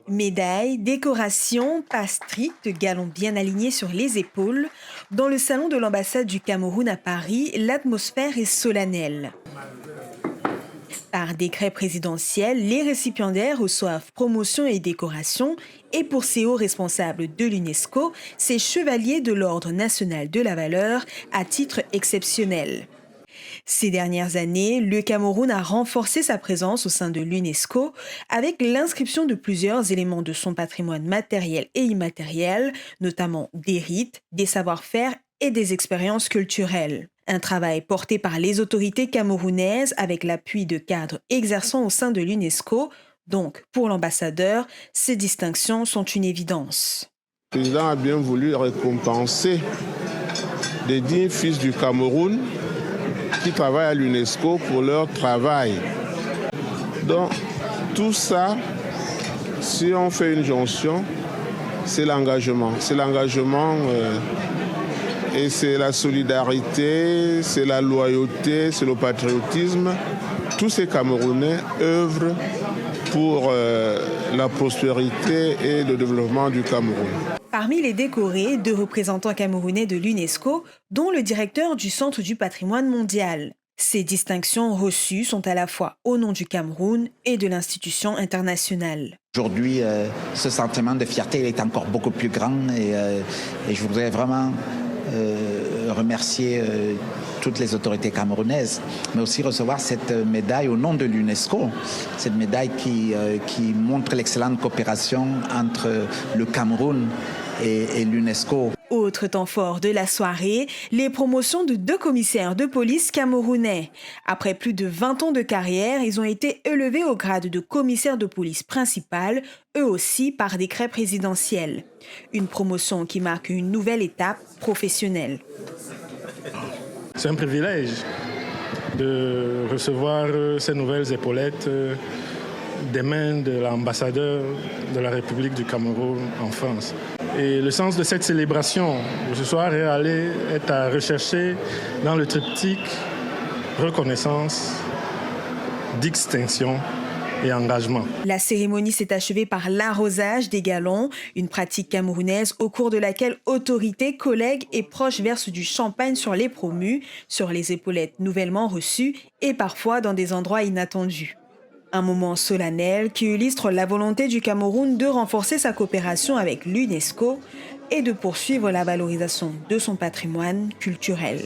Médailles, décorations, pas strictes, galons bien alignés sur les épaules. Dans le salon de l'ambassade du Cameroun à Paris, l'atmosphère est solennelle. Par décret présidentiel, les récipiendaires reçoivent promotion et décoration et pour ces hauts responsables de l'UNESCO, c'est chevalier de l'Ordre national de la valeur à titre exceptionnel. Ces dernières années, le Cameroun a renforcé sa présence au sein de l'UNESCO avec l'inscription de plusieurs éléments de son patrimoine matériel et immatériel, notamment des rites, des savoir-faire et des expériences culturelles. Un travail porté par les autorités camerounaises avec l'appui de cadres exerçant au sein de l'UNESCO. Donc, pour l'ambassadeur, ces distinctions sont une évidence. Le président a bien voulu récompenser des dignes fils du Cameroun qui travaillent à l'UNESCO pour leur travail. Donc, tout ça, si on fait une jonction, c'est l'engagement. C'est l'engagement et c'est la solidarité, c'est la loyauté, c'est le patriotisme. Tous ces Camerounais œuvrent pour la prospérité et le développement du Cameroun. Parmi les décorés, 2 représentants camerounais de l'UNESCO, dont le directeur du Centre du patrimoine mondial. Ces distinctions reçues sont à la fois au nom du Cameroun et de l'institution internationale. Aujourd'hui, ce sentiment de fierté est encore beaucoup plus grand et je voudrais vraiment remercier toutes les autorités camerounaises, mais aussi recevoir cette médaille au nom de l'UNESCO, cette médaille qui montre l'excellente coopération entre le Cameroun et l'UNESCO. Autre temps fort de la soirée, les promotions de 2 commissaires de police camerounais. Après plus de 20 ans de carrière, ils ont été élevés au grade de commissaire de police principal, eux aussi par décret présidentiel. Une promotion qui marque une nouvelle étape professionnelle. C'est un privilège de recevoir ces nouvelles épaulettes des mains de l'ambassadeur de la République du Cameroun en France. Et le sens de cette célébration de ce soir est à rechercher dans le triptyque reconnaissance, distinction et engagement. La cérémonie s'est achevée par l'arrosage des galons, une pratique camerounaise au cours de laquelle autorités, collègues et proches versent du champagne sur les promus, sur les épaulettes nouvellement reçues et parfois dans des endroits inattendus. Un moment solennel qui illustre la volonté du Cameroun de renforcer sa coopération avec l'UNESCO et de poursuivre la valorisation de son patrimoine culturel.